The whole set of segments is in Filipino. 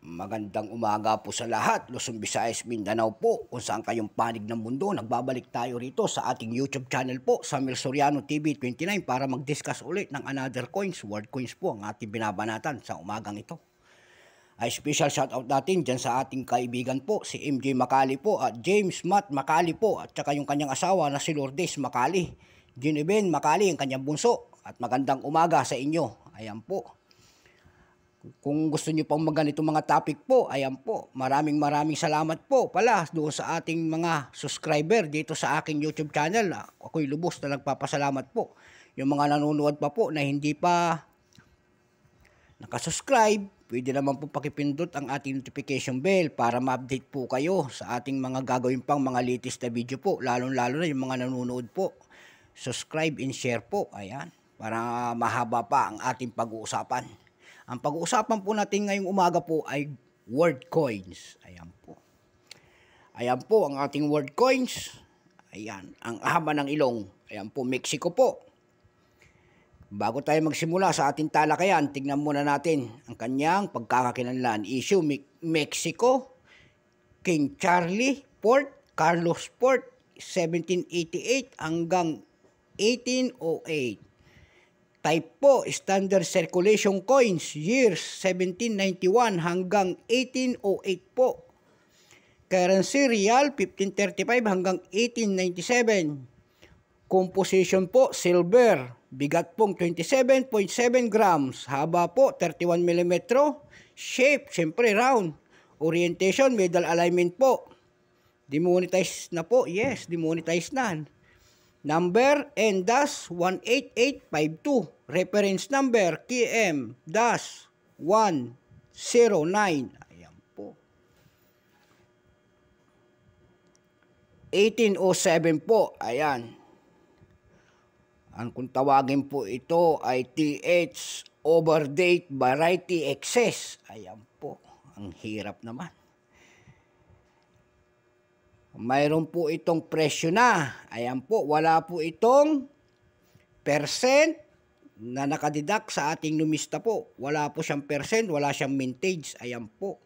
Magandang umaga po sa lahat, Luzon, Visayas, Mindanao po, kung saan kayong panig ng mundo. Nagbabalik tayo rito sa ating YouTube channel po, Samuel Soriano TV 29 para mag-discuss ulit ng another coins, world coins po ang ating binabanatan sa umagang ito. Ay special shoutout natin dyan sa ating kaibigan po, si MJ Macali po at James Matt Macali po at saka yung kanyang asawa na si Lourdes Macali, Gineben Macali ang kanyang bunso at magandang umaga sa inyo. Ayan po. Kung gusto niyo pang maganito mga topic po, ayan po, maraming salamat po pala doon sa ating mga subscriber dito sa aking YouTube channel. Ako'y lubos na nagpapasalamat po. Yung mga nanonood pa po na hindi pa nakasubscribe, pwede naman po pakipindot ang ating notification bell para ma-update po kayo sa ating mga gagawin pang mga latest na video po, lalong-lalo na yung mga nanonood po. Subscribe and share po, ayan, para mahaba pa ang ating pag-uusapan. Ang pag-uusapan po natin ngayong umaga po ay world coins. Ayan po. Ayan po ang ating world coins. Ayan, ang haba ng ilong. Ayan po, Mexico po. Bago tayo magsimula sa ating talakayan, tignan muna natin ang kanyang pagkakakilanlan. Issue Mexico, King Charlie Port, Carlos Port, 1788 hanggang 1808. Type po, Standard Circulation Coins, years 1791 hanggang 1808 po. Currency, Real, 1535 hanggang 1897. Composition po, silver. Bigat pong 27.7 grams. Haba po, 31 mm. Shape, syempre round. Orientation, medal alignment po. Demonetized na po. Yes, demonetized na. Number N-18852. Reference number KM-109. Ayan po. 1807 po. Ayan. Ang kung tawagin po ito ay TH Overdate Variety Excess. Ayan po. Ang hirap naman. Mayroon po itong presyo na. Ayan po, wala po itong percent na nakadidak sa ating numista po. Wala po siyang percent, wala siyang mintage. Ayan po.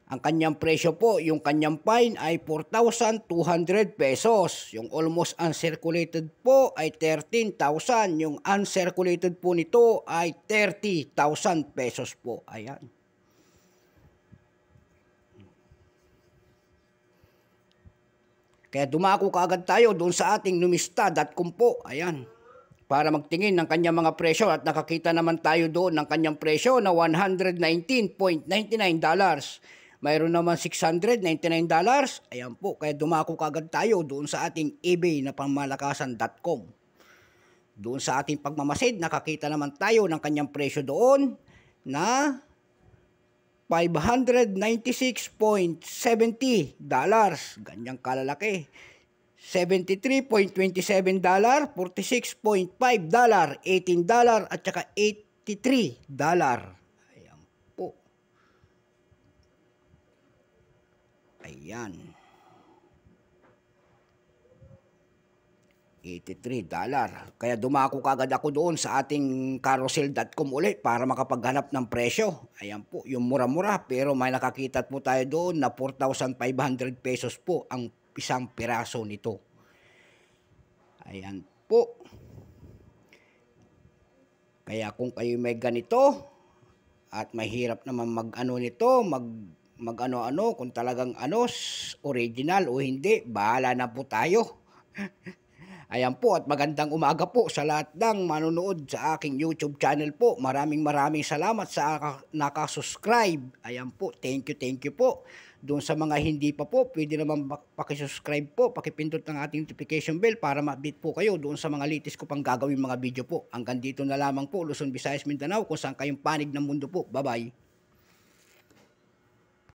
Ang kanyang presyo po, yung kanyang fine ay 4,200 pesos. Yung almost uncirculated po ay 13,000. Yung uncirculated po nito ay 30,000 pesos po. Ayan. Kaya dumako kaagad tayo doon sa ating numista.com po. Ayan. Para magtingin ng kanyang mga presyo at nakakita naman tayo doon ng kanyang presyo na $119.99. Mayroon naman $699. Ayan po. Kaya dumako kaagad tayo doon sa ating eBay na pamalakasan.com. Doon sa ating pagmamasid, nakakita naman tayo ng kanyang presyo doon na $596.70. Ganyang kalalaki. $73.27, $46.5, $18 at saka $83. Ayan po. Ayan. $83. Kaya dumako kagad ako doon sa ating carousel.com ulit para makapaghanap ng presyo. Ayan po, yung mura-mura pero may nakakita po tayo doon na 4,500 pesos po ang isang piraso nito. Ayan po. Kaya kung kayo may ganito at mahirap naman mag-ano nito, mag-ano-ano, kung talagang original o hindi, bahala na po tayo. Ayan po at magandang umaga po sa lahat ng manonood sa aking YouTube channel po. Maraming salamat sa nakasubscribe. Ayan po, thank you po. Doon sa mga hindi pa po, pwede naman pakisubscribe po, pakipindot ng ating notification bell para ma-update po kayo doon sa mga latest ko pang gagawin mga video po. Hanggang dito na lamang po, Luzon, Visayas, Mindanao, kung saan kayong panig ng mundo po. Bye-bye.